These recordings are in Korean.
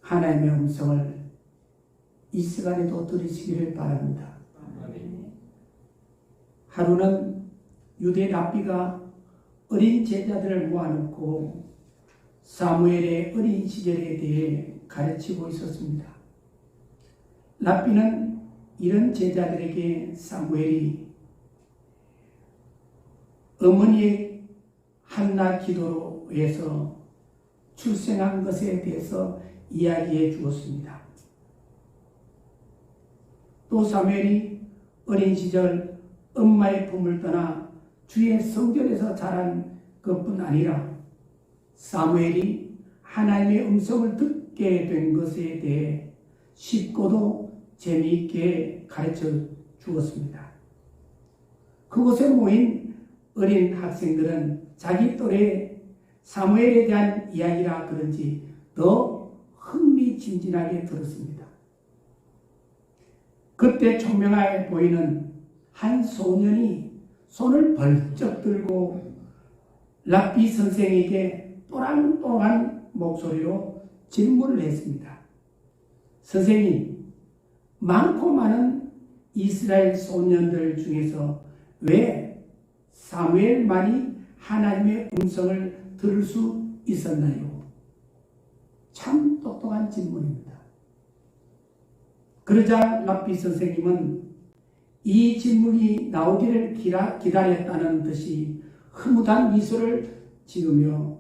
하나님의 음성을 이 시간에도 들으시기를 바랍니다. 하루는 유대 랍비가 어린 제자들을 모아놓고 사무엘의 어린 시절에 대해 가르치고 있었습니다. 랍비는 이런 제자들에게 사무엘이 어머니의 한나 기도로 해서 출생한 것에 대해서 이야기해 주었습니다. 또 사무엘이 어린 시절 엄마의 품을 떠나 주의 성전에서 자란 것뿐 아니라 사무엘이 하나님의 음성을 듣게 된 것에 대해 쉽고도 재미있게 가르쳐 주었습니다. 그곳에 모인 어린 학생들은 자기 또래 사무엘에 대한 이야기라 그런지 더 흥미진진하게 들었습니다. 그때 총명해 보이는 한 소년이 손을 벌쩍 들고 랍비 선생에게 또랑또랑한 목소리로 질문을 했습니다. 선생님, 많고 많은 이스라엘 소년들 중에서 왜 사무엘만이 하나님의 음성을 들을 수 있었나요? 참 똑똑한 질문입니다. 그러자 랍비 선생님은 이 질문이 나오기를 기다렸다는 듯이 흐뭇한 미소를 지으며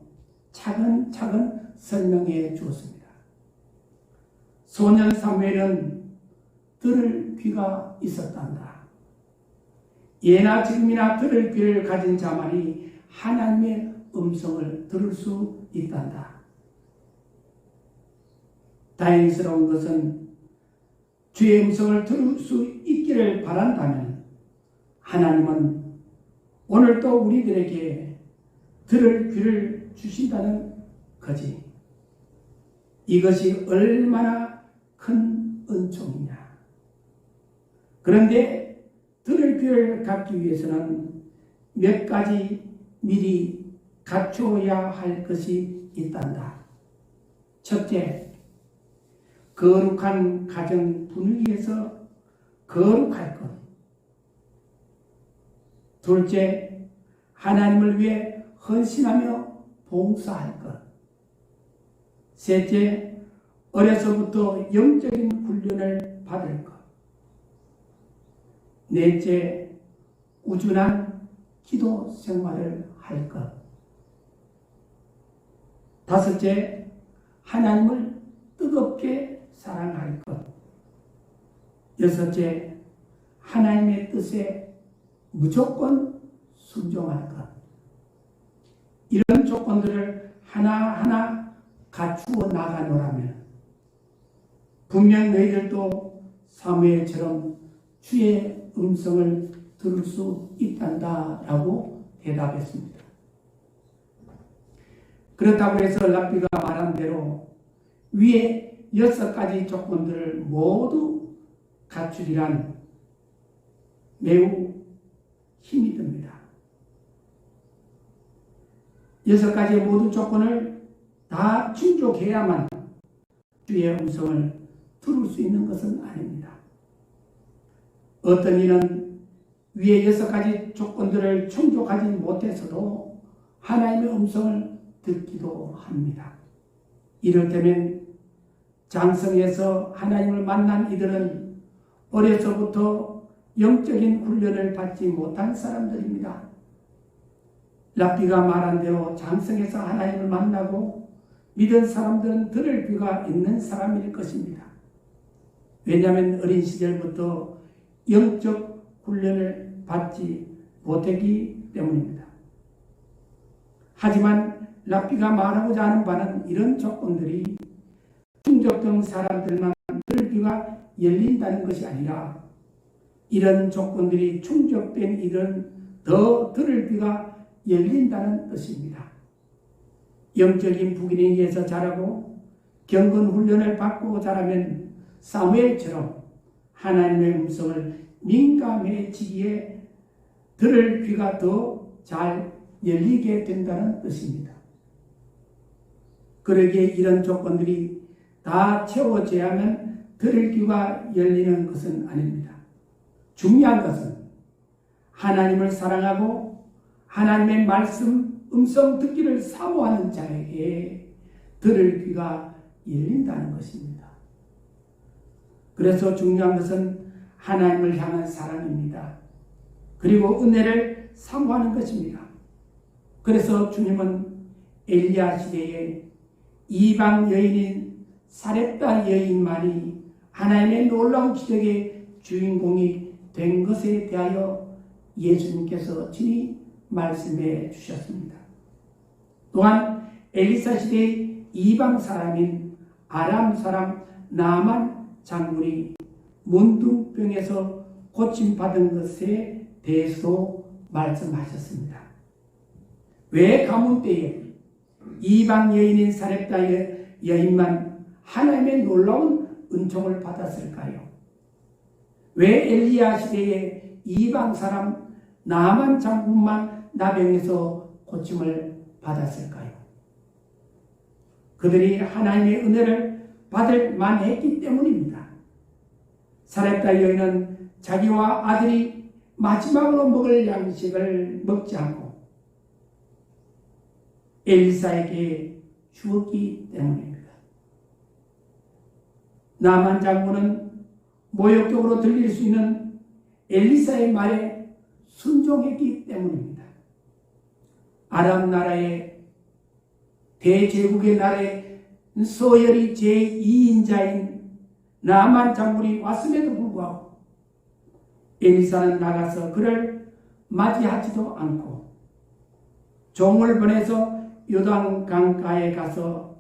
차근차근 설명해 주었습니다. 소년 사무엘은 들을 귀가 있었단다. 예나 지금이나 들을 귀를 가진 자만이 하나님의 음성을 들을 수 있단다. 다행스러운 것은 주의 음성을 들을 수 있기를 바란다면 하나님은 오늘도 우리들에게 들을 귀를 주신다는 거지. 이것이 얼마나 큰 은총이냐. 그런데 들을 귀를 갖기 위해서는 몇 가지 미리 갖춰야 할 것이 있단다. 첫째, 거룩한 가정 분위기에서 거룩할 것. 둘째, 하나님을 위해 헌신하며 봉사할 것. 셋째, 어려서부터 영적인 훈련을 받을 것. 넷째, 꾸준한 기도 생활을 할 것. 다섯째, 하나님을 뜨겁게 사랑할 것. 여섯째, 하나님의 뜻에 무조건 순종할 것. 이런 조건들을 하나하나 갖추어 나가노라면 분명 너희들도 사무엘처럼 주의 음성을 들을 수 있단다 라고 대답했습니다. 그렇다고 해서 랍비가 말한 대로 위에 6가지 조건들을 모두 갖추리란 매우 힘이 듭니다. 6가지의 모든 조건을 다 충족해야만 주의 음성을 들을 수 있는 것은 아닙니다. 어떤 이는 위에 6가지 조건들을 충족하지 못해서도 하나님의 음성을 듣기도 합니다. 이를테면 장성에서 하나님을 만난 이들은 어려서부터 영적인 훈련을 받지 못한 사람들입니다. 랍비가 말한 대로 장성에서 하나님을 만나고 믿은 사람들은 들을 귀가 있는 사람일 것입니다. 왜냐하면 어린 시절부터 영적 훈련을 받지 못했기 때문입니다. 하지만 랍비가 말하고자 하는 바는 이런 조건들이 충족된 사람들만 들을 귀가 열린다는 것이 아니라 이런 조건들이 충족된 이들은 더 들을 귀가 열린다는 뜻입니다. 영적인 부귀능에서 자라고 경건 훈련을 받고 자라면 사무엘처럼 하나님의 음성을 민감해지기에 들을 귀가 더 잘 열리게 된다는 뜻입니다. 그러기에 이런 조건들이 다 채워져야만 들을 귀가 열리는 것은 아닙니다. 중요한 것은 하나님을 사랑하고 하나님의 말씀, 음성 듣기를 사모하는 자에게 들을 귀가 열린다는 것입니다. 그래서 중요한 것은 하나님을 향한 사랑입니다. 그리고 은혜를 사모하는 것입니다. 그래서 주님은 엘리야 시대에 이방 여인인 사렙다 여인만이 하나님의 놀라운 기적의 주인공이 된 것에 대하여 예수님께서 친히 말씀해 주셨습니다. 또한 엘리사 시대의 이방 사람인 아람 사람 나만 장군이 문둥병에서 고침받은 것에 대해서 말씀하셨습니다. 왜 가뭄 때에 이방 여인인 사렙다 여인만 하나님의 놀라운 은총을 받았을까요? 왜 엘리야 시대에 이방 사람 나만 장군만 나병에서 고침을 받았을까요? 그들이 하나님의 은혜를 받을 만했기 때문입니다. 사렙다 여인은 자기와 아들이 마지막으로 먹을 양식을 먹지 않고 엘리사에게 주었기 때문입니다. 나만 장군은 모욕적으로 들릴 수 있는 엘리사의 말에 순종했기 때문입니다. 아람 나라의 대제국의 나라의 서열이 제2인자인 나만 장군이 왔음에도 불구하고 엘리사는 나가서 그를 맞이하지도 않고 종을 보내서 요단 강가에 가서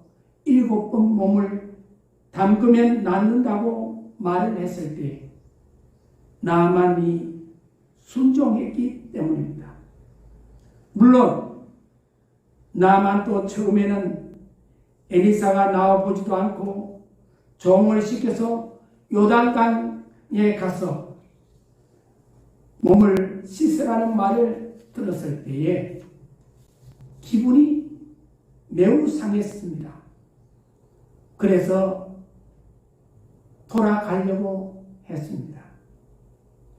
7번 몸을 담그면 낫는다고 말을 했을 때 나만이 순종했기 때문입니다. 물론 나만도 처음에는 엘리사가 나와보지도 않고 종을 시켜서 요단강에 가서 몸을 씻으라는 말을 들었을 때에 기분이 매우 상했습니다. 그래서 돌아가려고 했습니다.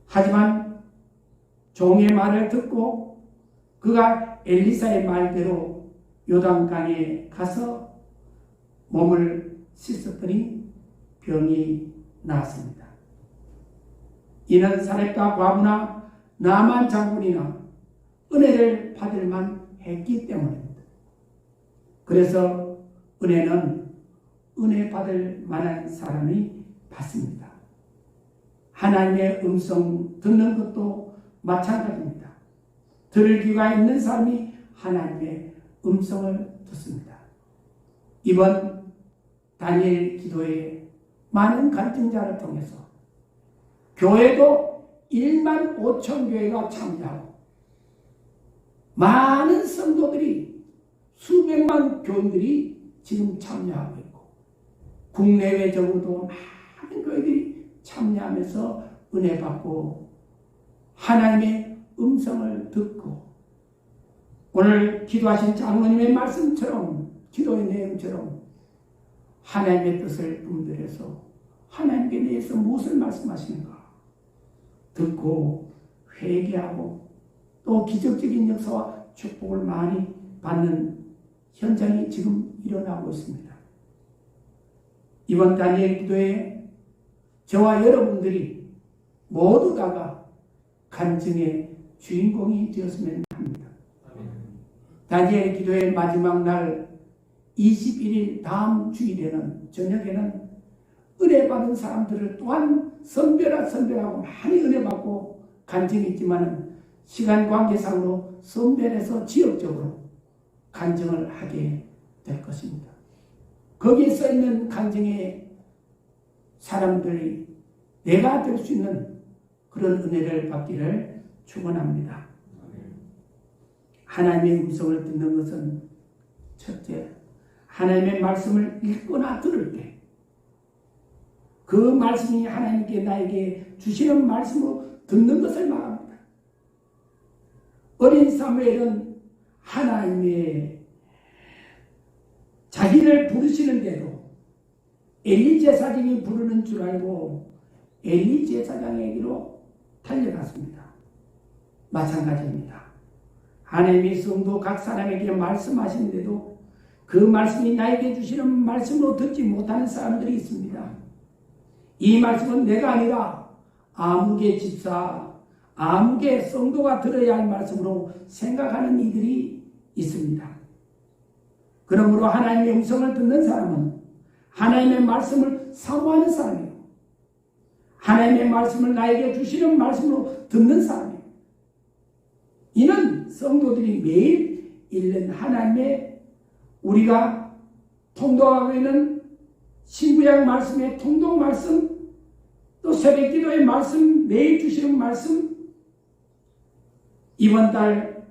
하지만 종의 말을 듣고 그가 엘리사의 말대로 요단강에 가서 몸을 씻었더니 병이 나았습니다. 이는 사렙다 과부나 나만 장군이나 은혜를 받을 만했기 때문입니다. 그래서 은혜는 은혜 받을 만한 사람이 받습니다. 하나님의 음성 듣는 것도 마찬가지입니다. 들을 귀가 있는 사람이 하나님의 음성을 듣습니다. 이번 다니엘 기도에 많은 간증자를 통해서 교회도 1만 5천 교회가 참여하고 많은 성도들이 수백만 교인들이 지금 참여하고 있고 국내외 적어도 많은 교회들이 참여하면서 은혜 받고 하나님의 음성을 듣고 오늘 기도하신 장로님의 말씀처럼 기도의 내용처럼 하나님의 뜻을 분별해서 하나님께 대해서 무엇을 말씀하시는가 듣고 회개하고 또 기적적인 역사와 축복을 많이 받는 현장이 지금 일어나고 있습니다. 이번 다니엘 기도에 저와 여러분들이 모두 다가 간증의 주인공이 되었으면 합니다. 다니엘 기도의 마지막 날 21일 다음 주일에는 저녁에는 은혜 받은 사람들을 또한 선별하고 많이 은혜 받고 간증이 있지만 시간 관계상으로 선별해서 지역적으로 간증을 하게 될 것입니다. 거기에 써 있는 간증의 사람들이 내가 될 수 있는 그런 은혜를 받기를 축원합니다. 하나님의 음성을 듣는 것은 첫째, 하나님의 말씀을 읽거나 들을 때 그 말씀이 하나님께 나에게 주시는 말씀으로 듣는 것을 말합니다. 어린 사무엘은 하나님의 자기를 부르시는 대로 엘리 제사장이 부르는 줄 알고 엘리 제사장에게로 달려갔습니다. 마찬가지입니다. 하나님의 성도 각 사람에게 말씀하시는데도 그 말씀이 나에게 주시는 말씀으로 듣지 못하는 사람들이 있습니다. 이 말씀은 내가 아니라 아무개 집사, 아무개 성도가 들어야 할 말씀으로 생각하는 이들이 있습니다. 그러므로 하나님의 음성을 듣는 사람은 하나님의 말씀을 사모하는 사람이에요. 하나님의 말씀을 나에게 주시는 말씀으로 듣는 사람이에요. 이는 성도들이 매일 읽는 하나님의 우리가 통독하고 있는 신구약 말씀의 통독 말씀, 또 새벽 기도의 말씀, 매일 주시는 말씀, 이번 달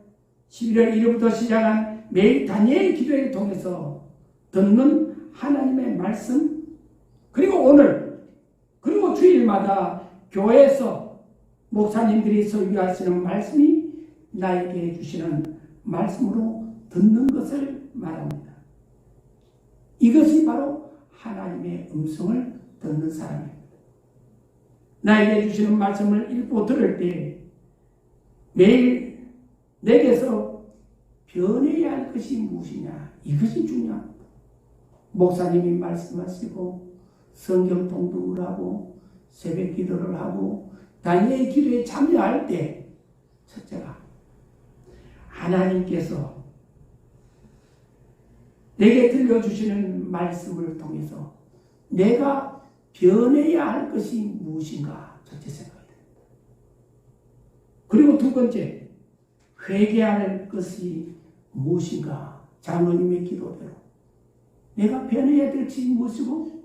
11월 1일부터 시작한 매일 다니엘 기도를 통해서 듣는 하나님의 말씀, 그리고 오늘, 그리고 주일마다 교회에서 목사님들이 설교하시는 말씀이 나에게 주시는 말씀으로 듣는 것을 말합니다. 이것이 바로 하나님의 음성을 듣는 사람입니다. 나에게 주시는 말씀을 읽고 들을 때 매일 내게서 변해야 할 것이 무엇이냐, 이것이 중요합니다. 목사님이 말씀하시고 성경 통독을 하고 새벽 기도를 하고 다니엘 기도에 참여할 때 첫째가 하나님께서 내게 들려주시는 말씀을 통해서 내가 변해야 할 것이 무엇인가 첫째 생각이 됩니다. 그리고 두 번째, 회개할 것이 무엇인가, 장로님의 기도대로 내가 변해야 될지 무엇이고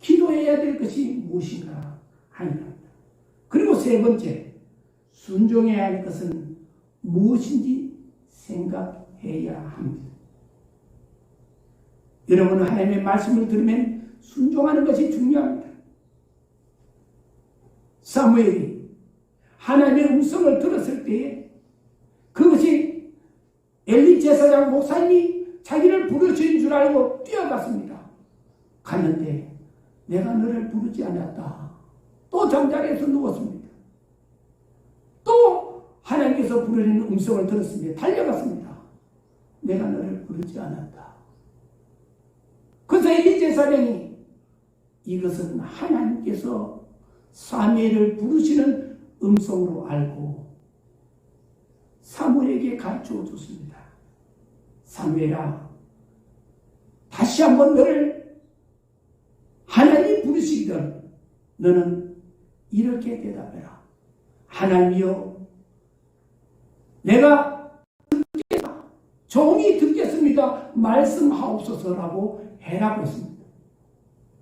기도해야 될 것이 무엇인가 하는 겁니다. 그리고 세 번째, 순종해야 할 것은 무엇인지 생각해야 합니다. 여러분은 하나님의 말씀을 들으면 순종하는 것이 중요합니다. 사무엘이 하나님의 음성을 들었을 때에 그것이 엘리 제사장 목사님이 자기를 부르신 줄 알고 뛰어갔습니다. 갔는데 내가 너를 부르지 않았다. 또 잠자리에서 누웠습니다. 또 하나님께서 부르는 음성을 들었습니다. 달려갔습니다. 내가 너를 부르지 않았다. 그래서 엘리 제사장이 이것은 하나님께서 사무엘을 부르시는 음성으로 알고 사무엘에게 가르쳐 줬습니다. 사무엘아, 다시 한번 너를 하나님이 부르시거든 너는 이렇게 대답해라. 하나님이여, 내가 듣겠다. 종이 듣겠습니다. 말씀하옵소서라고 해라고 했습니다.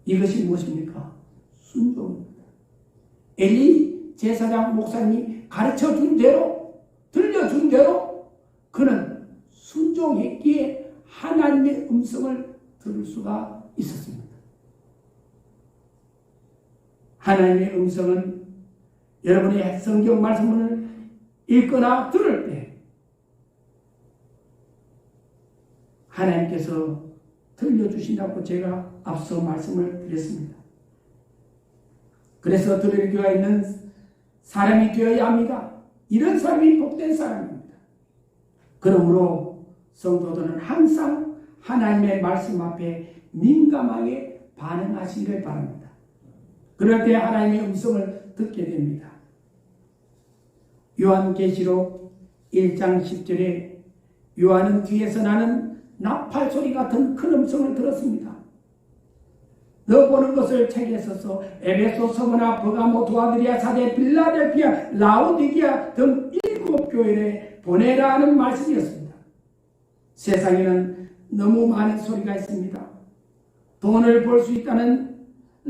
이것이 무엇입니까? 순종입니다. 엘리 제사장 목사님이 가르쳐준 대로, 들려준 대로 그는 순종했기에 하나님의 음성을 들을 수가 있었습니다. 하나님의 음성은 여러분의 성경 말씀을 읽거나 들을 때 하나님께서 들려주신다고 제가 앞서 말씀을 드렸습니다. 그래서 들을 교회에 있는 사람이 되어야 합니다. 이런 사람이 복된 사람입니다. 그러므로 성도들은 항상 하나님의 말씀 앞에 민감하게 반응하시기를 바랍니다. 그럴 때 하나님의 음성을 듣게 됩니다. 요한계시록 1장 10절에 요한은 뒤에서 나는 나팔 소리 같은 큰 음성을 들었습니다. 너 보는 것을 책에 써서 에베소, 서머나, 버가모, 두아드리아, 사데, 빌라델피아, 라오디게아 등 7교회에 보내라 하는 말씀이었습니다. 세상에는 너무 많은 소리가 있습니다. 돈을 벌 수 있다는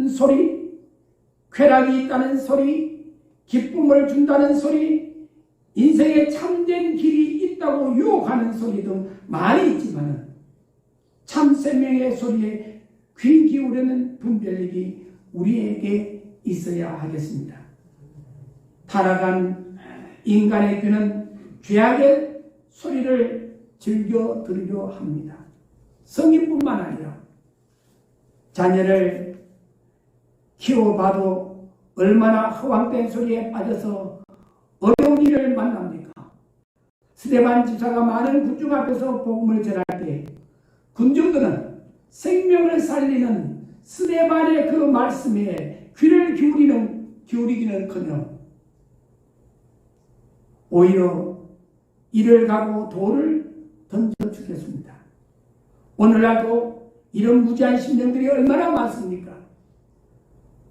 소리, 쾌락이 있다는 소리, 기쁨을 준다는 소리, 인생에 참된 길이 있다고 유혹하는 소리 등 많이 있지만 참 생명의 소리에 귀 기울이는 분별력이 우리에게 있어야 하겠습니다. 타락한 인간의 귀는 죄악의 소리를 즐겨 들으려 합니다. 성인뿐만 아니라 자녀를 키워봐도 얼마나 허황된 소리에 빠져서 어려운 일을 만납니까? 스데반 집사가 많은 군중 앞에서 복음을 전할 때 군중들은 생명을 살리는 스데반의 그 말씀에 귀를 기울이기는커녕 오히려 이를 가고 돌을 던져주겠습니다. 오늘날도 이런 무지한 심령들이 얼마나 많습니까?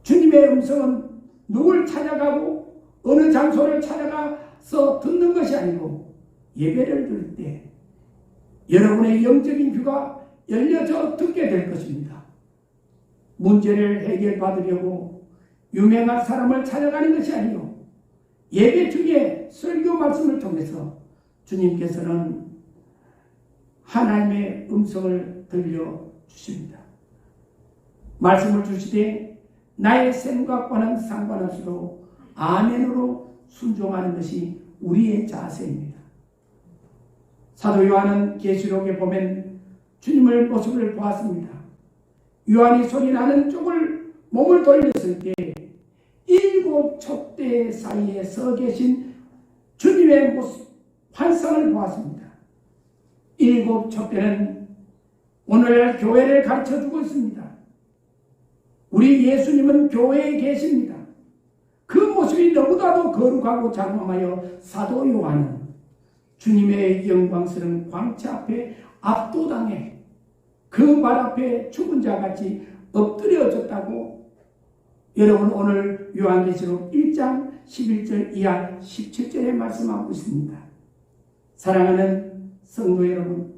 주님의 음성은 누굴 찾아가고 어느 장소를 찾아가서 듣는 것이 아니고 예배를 드릴 때 여러분의 영적인 귀가 열려져 듣게 될 것입니다. 문제를 해결받으려고 유명한 사람을 찾아가는 것이 아니요 예배 중에 설교 말씀을 통해서 주님께서는 하나님의 음성을 들려주십니다. 말씀을 주시되 나의 생각과는 상관없이도 아멘으로 순종하는 것이 우리의 자세입니다. 사도 요한은 계시록에 보면 주님의 모습을 보았습니다. 요한이 소리나는 쪽을 몸을 돌렸을 때 7 촛대 사이에 서 계신 주님의 모습, 환상을 보았습니다. 7 촛대는 오늘날 교회를 가르쳐주고 있습니다. 우리 예수님은 교회에 계십니다. 그 모습이 너무나도 거룩하고 장엄하여 사도 요한은 주님의 영광스러운 광채 앞에 압도당해 그 발 앞에 죽은 자같이 엎드려졌다고 여러분 오늘 요한계시록 1장 11절 이하 17절에 말씀하고 있습니다. 사랑하는 성도 여러분,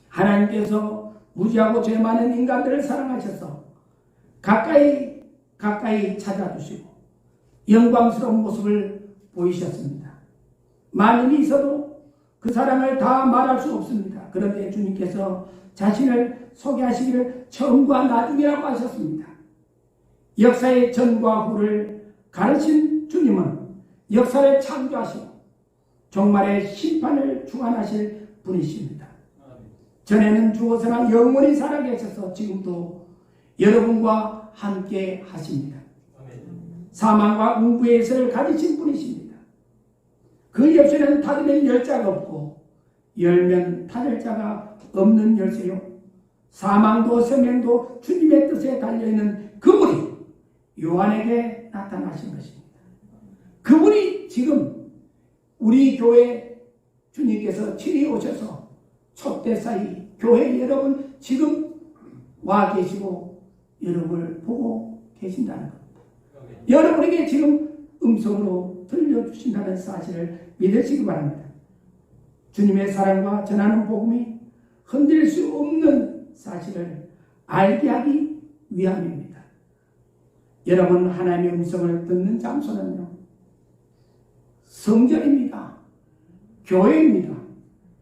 하나님께서 무지하고 죄 많은 인간들을 사랑하셔서 가까이 찾아주시고 영광스러운 모습을 보이셨습니다. 만인이 있어도 그 사랑을 다 말할 수 없습니다. 그런데 주님께서 자신을 소개하시기를 처음과 나중이라고 하셨습니다. 역사의 전과 후를 가르친 주님은 역사를 창조하시고 종말의 심판을 주관하실 분이십니다. 전에는 죽어서나 영원히 살아계셔서 지금도 여러분과 함께 하십니다. 사망과 음부의 예설을 가지신 분이십니다. 그 옆에는 닫으면 열자가 없고 열면 닫을 자가 없는 열쇠요. 사망도 생명도 주님의 뜻에 달려있는 그분이 요한에게 나타나신 것입니다. 그분이 지금 우리 교회 주님께서 친히 오셔서 촛대 사이 교회 여러분 지금 와 계시고 여러분을 보고 계신다는 겁니다. 여러분에게 지금 음성으로 들려주신다는 사실을 믿으시기 바랍니다. 주님의 사랑과 전하는 복음이 흔들 수 없는 사실을 알게 하기 위함입니다. 여러분 하나님의 음성을 듣는 장소는요 성전입니다. 교회입니다.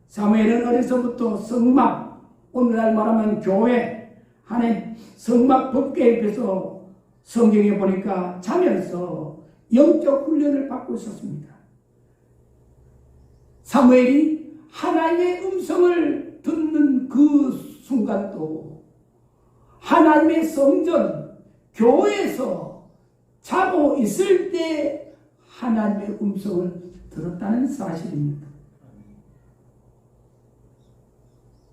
사무엘은 어려서부터 성막, 오늘날 말하면 교회, 하나님 성막 법궤 옆에서 성경에 보니까 자면서 영적 훈련을 받고 있었습니다. 사무엘이 하나님의 음성을 듣는 그 순간도 하나님의 성전, 교회에서 자고 있을 때 하나님의 음성을 들었다는 사실입니다.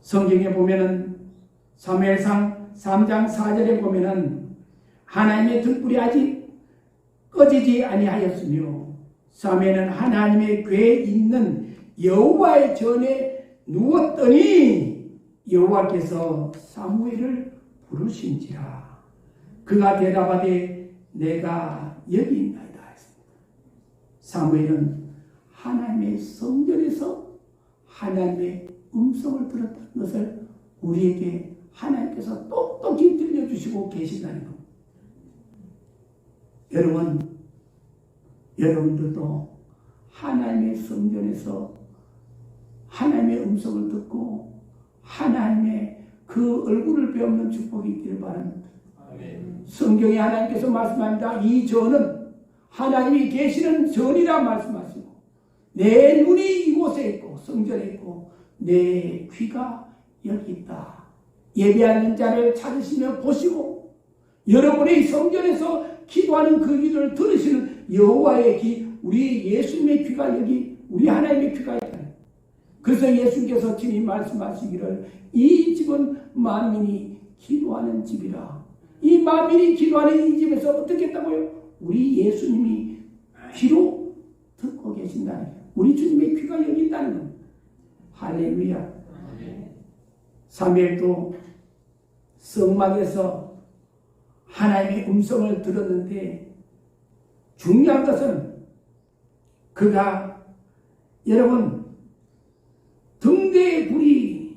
성경에 보면은 사무엘상 3장 4절에 보면은 하나님의 등불이 아직 꺼지지 아니하였으며 사무엘은 하나님의 궤에 있는 여호와의 전에 누웠더니 여호와께서 사무엘을 부르신지라. 그가 대답하되 내가 여기 있나이다 했습니다. 사무엘은 하나님의 성전에서 하나님의 음성을 들었다는 것을 우리에게 하나님께서 똑똑히 들려주시고 계신다는 것. 여러분들도 하나님의 성전에서 하나님의 음성을 듣고 하나님의 그 얼굴을 배우는 축복이 있기를 바랍니다. 아멘. 성경에 하나님께서 말씀합니다. 이 전은 하나님이 계시는 전이라 말씀하시고 내 눈이 이곳에 있고 성전에 있고 내 귀가 여기 있다. 예배하는 자를 찾으시며 보시고 여러분의 성전에서 기도하는 그 기도를 들으시는 여호와의 귀, 우리 예수님의 귀가 여기 우리 하나님의 귀가 있다. 그래서 예수님께서 친히 말씀하시기를 이 집은 만민이 기도하는 집이라. 이 만민이 기도하는 이 집에서 어떻게 했다고요? 우리 예수님이 귀로 듣고 계신다는 거예요. 우리 주님의 귀가 여기 있다는 겁니다. 할렐루야. 사무엘도 성막에서 하나님의 음성을 들었는데 중요한 것은 그가 여러분 등대의 불이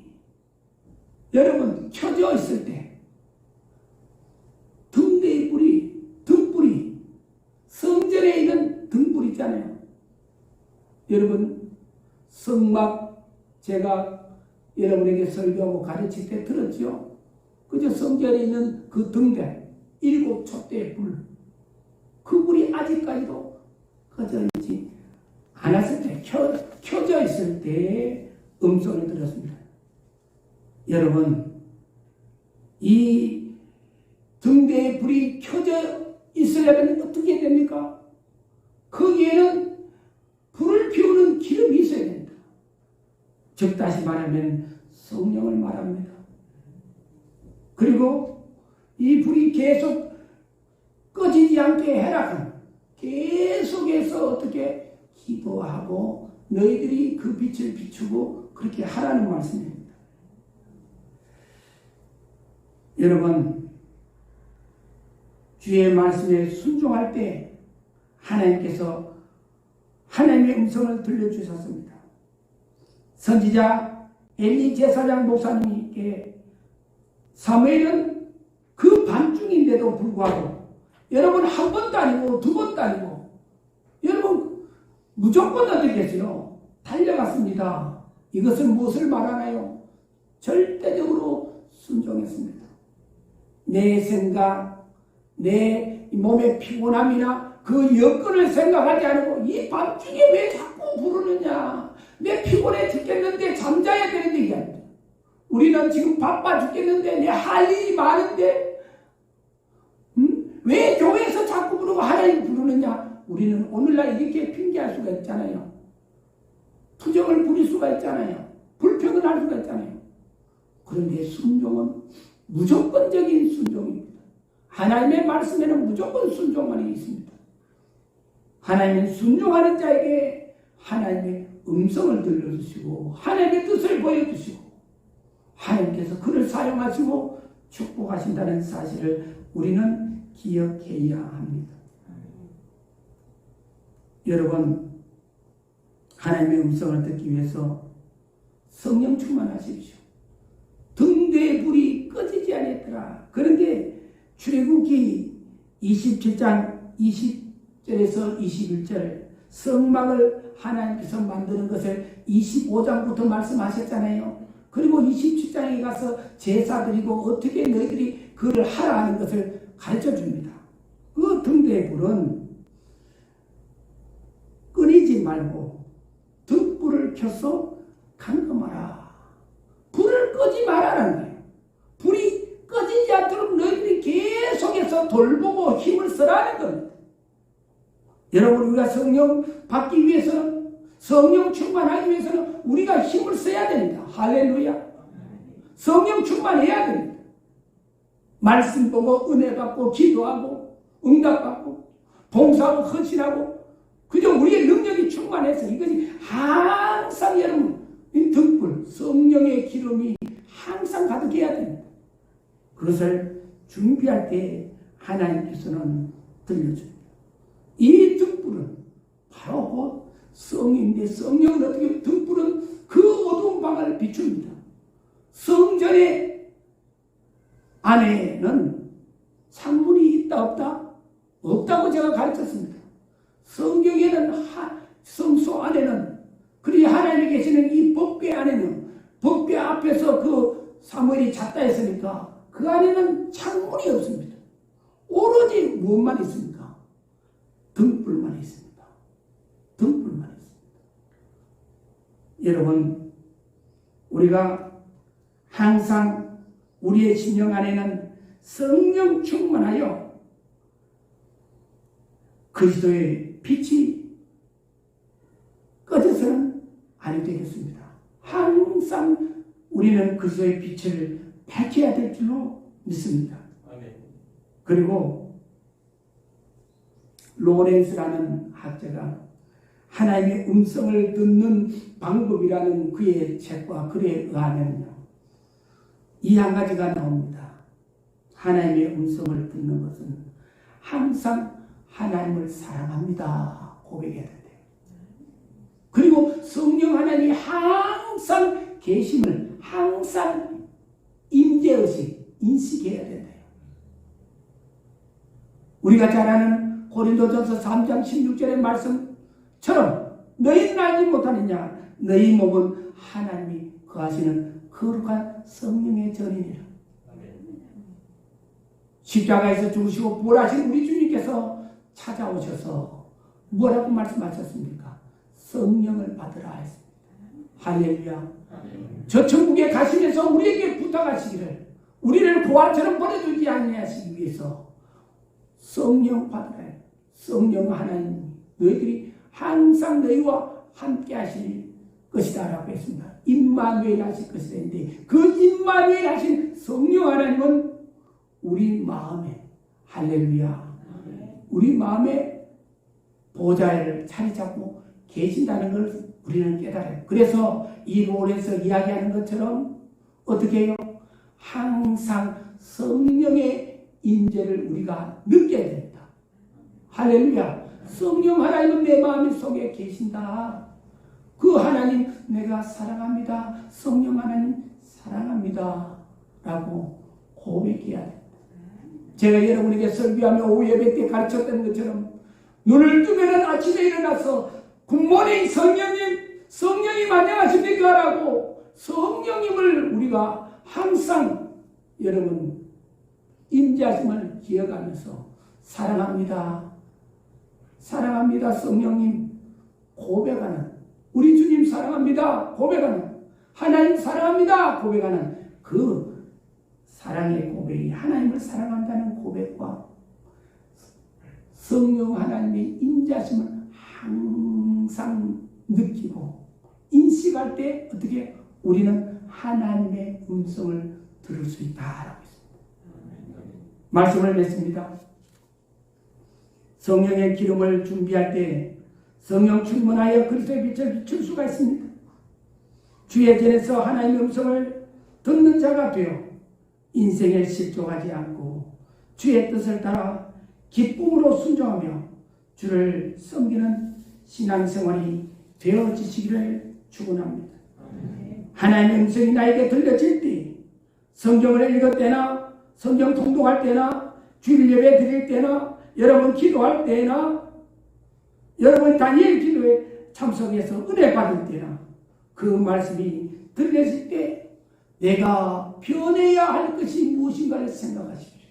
여러분 켜져 있을 때 등대의 불이 등불이 성전에 있는 등불 있잖아요. 여러분 성막 제가 여러분에게 설교하고 가르칠 때 들었죠. 그저 성전에 있는 그 등대 7촛대의 불, 그 불이 아직까지도 꺼져 있지 않았을 때 켜져 있을 때 음성을 들었습니다. 여러분 이 등대의 불이 켜져 있으려면 어떻게 됩니까? 거기에는 불을 피우는 기름이 있어야 됩니다. 즉 다시 말하면 성령을 말합니다. 그리고 이 불이 계속 꺼지지 않게 해라. 계속해서 어떻게 기도하고 너희들이 그 빛을 비추고 그렇게 하라는 말씀입니다. 여러분 주의 말씀에 순종할 때 하나님께서 하나님의 음성을 들려주셨습니다. 선지자 엘리 제사장 목사님께 사무엘은 그 밤중인데도 불구하고 여러분 한 번도 아니고 두 번도 아니고 여러분 무조건 어떻겠어요? 달려갔습니다. 이것은 무엇을 말하나요? 절대적으로 순종했습니다. 내 생각, 내 몸의 피곤함이나 그 여건을 생각하지 않고 이 밤중에 왜 자꾸 부르느냐? 내 피곤해 죽겠는데 잠자야 되는데 이게 아닙니다. 우리는 지금 바빠 죽겠는데 내 할 일이 많은데 왜 교회에서 자꾸 부르고 하나님 부르느냐? 우리는 오늘날 이렇게 핑계할 수가 있잖아요. 투정을 부릴 수가 있잖아요. 불평을 할 수가 있잖아요. 그런데 순종은 무조건적인 순종입니다. 하나님의 말씀에는 무조건 순종만이 있습니다. 하나님은 순종하는 자에게 하나님의 음성을 들려주시고 하나님의 뜻을 보여주시고 하나님께서 그를 사용하시고 축복하신다는 사실을 우리는 기억해야 합니다. 여러분 하나님의 음성을 듣기 위해서 성령 충만하십시오. 등대의 불이 꺼지지 않았더라. 그런데 출애굽기 27장 20절에서 21절 성막을 하나님께서 만드는 것을 25장부터 말씀하셨잖아요. 그리고 27장에 가서 제사 드리고 어떻게 너희들이 그를 하라 하는 것을 가르쳐 줍니다. 그 등대의 불은 끊이지 말고 등불을 켜서 감금하라. 불을 끄지 말라는 거예요. 불이 꺼지지 않도록 너희들이 계속해서 돌보고 힘을 쓰라는 겁니다. 여러분 우리가 성령 받기 위해서는 성령 충만하기 위해서는 우리가 힘을 써야 됩니다. 할렐루야. 성령 충만해야 됩니다. 말씀 보고 은혜 받고 기도하고 응답받고 봉사하고 헌신하고 그저 우리의 능력이 충만해서 이것이 항상 여러분 이 등불 성령의 기름이 항상 가득해야 됩니다. 그것을 준비할 때 하나님께서는 들려줍니다. 이 등불은 바로 곧 성인데 성령은 어떻게 등불은 그 어두운 방을 비춥니다. 성전의 안에는 창문이 있다 없다? 없다고 제가 가르쳤습니다. 성경에는 성소 안에는 그리고 하나님이 계시는 이 법궤 안에는 법궤 앞에서 그 사무엘이 잤다 했으니까 그 안에는 창문이 없습니다. 오로지 무엇만 있습니까? 등불만 있습니다. 등불만 있습니다. 여러분 우리가 항상 우리의 심령 안에는 성령 충만하여 그리스도의 빛이 꺼져서는 아니 되겠습니다. 항상 우리는 그리스도의 빛을 밝혀야 될 줄로 믿습니다. 그리고 로렌스라는 학자가 하나님의 음성을 듣는 방법이라는 그의 책과 글에 의하면요, 이 한 가지가 나옵니다. 하나님의 음성을 듣는 것은 항상 하나님을 사랑합니다 고백해야 된대요. 그리고 성령 하나님이 항상 계심을 항상 임재의식 인식해야 된대요. 우리가 잘 아는 고린도전서 3장 16절의 말씀처럼 너희는 알지 못하느냐 너희 몸은 하나님이 거하시는 거룩한 성령의 전이니라. 십자가에서 죽으시고 부활하신 우리 주님께서 찾아오셔서 뭐라고 말씀하셨습니까? 성령을 받으라 했습니다. 할렐루야. 저 천국에 가시면서 우리에게 부탁하시기를 우리를 고아처럼 버려두지 아니하시기 위해서 성령 받으라. 성령 하나님 너희들이 항상 너희와 함께 하실 것이다 라고 했습니다. 임마누엘 하실 것이라 했는데 그 임마누엘 하신 성령 하나님은 우리 마음에 할렐루야 우리 마음에 보좌를 자리 잡고 계신다는 걸 우리는 깨달아요. 그래서 이 롤에서 이야기하는 것처럼 어떻게 해요? 항상 성령의 임재를 우리가 느껴야 됩니다. 할렐루야. 성령 하나님은 내 마음 속에 계신다. 그 하나님 내가 사랑합니다. 성령 하나님 사랑합니다 라고 고백해야 됩니다. 제가 여러분에게 설교하며 오후 예배 때 가르쳤던 것처럼 눈을 뜨면 아침에 일어나서 굿모닝 성령님 안녕하십니까 라고 성령님을 우리가 항상 여러분 임재하심을 기억하면서 사랑합니다 성령님 고백하는 우리 주님 사랑합니다 고백하는 하나님 사랑합니다 고백하는 그 사랑의 고백이 하나님을 사랑한다는 고백과 성령 하나님의 임재하심을 항상 느끼고 인식할 때 어떻게 우리는 하나님의 음성을 들을 수 있다라고 했습니다. 말씀을 맺습니다. 성령의 기름을 준비할 때 성령 충만하여 그리스도의 빛을 비출 수가 있습니다. 주의 전에서 하나님의 음성을 듣는 자가 되어 인생에 실족하지 않고 주의 뜻을 따라 기쁨으로 순종하며 주를 섬기는 신앙생활이 되어지시기를 축원합니다. 하나님의 음성이 나에게 들려질 때 성경을 읽을 때나 성경 통독할 때나 주일 예배 드릴 때나 여러분 기도할 때나 여러분 다니엘 기도에 참석해서 은혜 받을 때나 그 말씀이 들려질 때 내가 변해야 할 것이 무엇인가를 생각하십시오.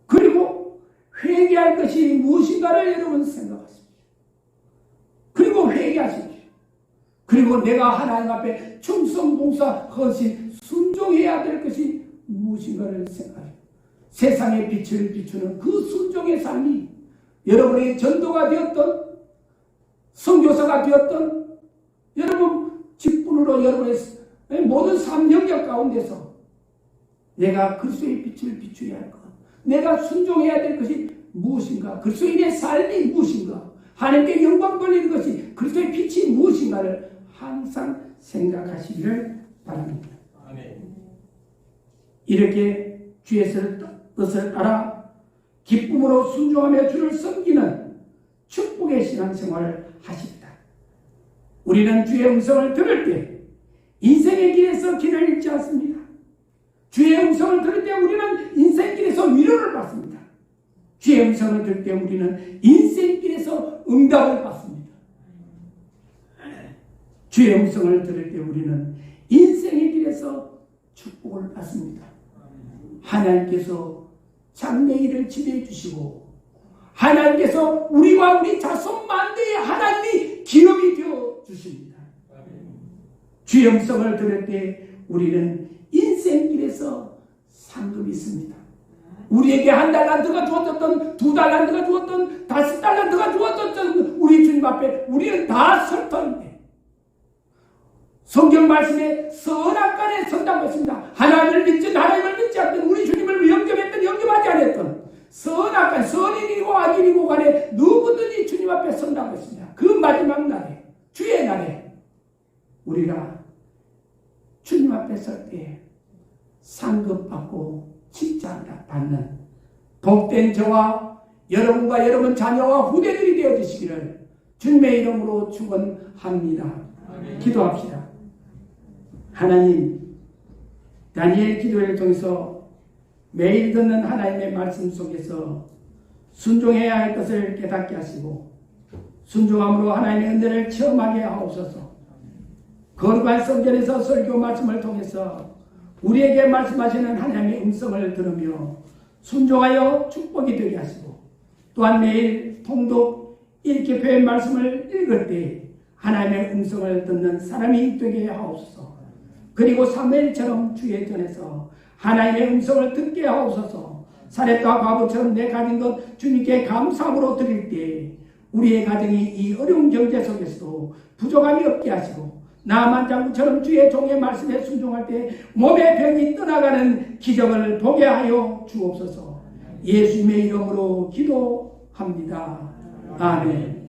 그리고 회개할 것이 무엇인가를 여러분 생각하십시오. 그리고 회개하십시오. 그리고 내가 하나님 앞에 충성, 봉사, 헌신, 순종해야 될 것이 무엇인가를 생각하십시오. 세상의 빛을 비추는 그 순종의 삶이 여러분의 전도가 되었던 선교사가 되었던 여러분 직분으로 여러분의 모든 삶 영역 가운데서 내가 그리스도의 빛을 비추어야 할 것, 내가 순종해야 될 것이 무엇인가, 그리스도인의 삶이 무엇인가, 하나님께 영광 돌리는 것이 그리스도의 빛이 무엇인가를 항상 생각하시기를 바랍니다. 아멘. 이렇게 주의 뜻을 따라 기쁨으로 순종하며 주를 섬기는 축복의 신앙생활을 하십니다. 우리는 주의 음성을 들을 때 인생의 길에서 길을 잃지 않습니다. 주의 음성을 들을 때 우리는 인생길에서 위로를 받습니다. 주의 음성을 들을 때 우리는 인생길에서 응답을 받습니다. 주의 음성을 들을 때 우리는 인생의 길에서 축복을 받습니다. 하나님께서 장래일을 지배해 주시고 하나님께서 우리와 우리 자손 만대의 하나님이 기업이 되어 주십니다. 주의 음성을 들을 때 우리는 인생길에서 상급이 있습니다. 우리에게 1달란트가 주어졌던 2달란트가 주어졌던 5달란트가 주어졌던 우리 주님 앞에 우리는 다 설 터인데 성경 말씀에 선악간에 선다고 했습니다. 하나님을 믿든 하나님을 믿지 않든 우리 주님을 영접했든 영접하지 않았든 선악간, 선인이고 악인이고 간에 누구든지 주님 앞에 선다고 했습니다. 그 마지막 날에 주의 날에 우리가 주님 앞에 설 때 상급받고 칭찬을 받는 복된 저와 여러분과 여러분 자녀와 후대들이 되어주시기를 주님의 이름으로 축원합니다. 기도합시다. 하나님, 다니엘 기도를 통해서 매일 듣는 하나님의 말씀 속에서 순종해야 할 것을 깨닫게 하시고 순종함으로 하나님의 은혜를 체험하게 하옵소서. 거룩한 성전에서 설교 말씀을 통해서 우리에게 말씀하시는 하나님의 음성을 들으며 순종하여 축복이 되게 하시고 또한 매일 통독 읽기표의 말씀을 읽을 때 하나님의 음성을 듣는 사람이 되게 하옵소서. 그리고 사무엘처럼 주의 전에서 하나님의 음성을 듣게 하옵소서. 사렙과 과부처럼 내 가진 것 주님께 감사함으로 드릴 때 우리의 가정이 이 어려운 경제 속에서도 부족함이 없게 하시고 나만 장군처럼 주의 종의 말씀에 순종할 때 몸의 병이 떠나가는 기적을 보게 하여 주옵소서. 예수님의 이름으로 기도합니다. 아멘.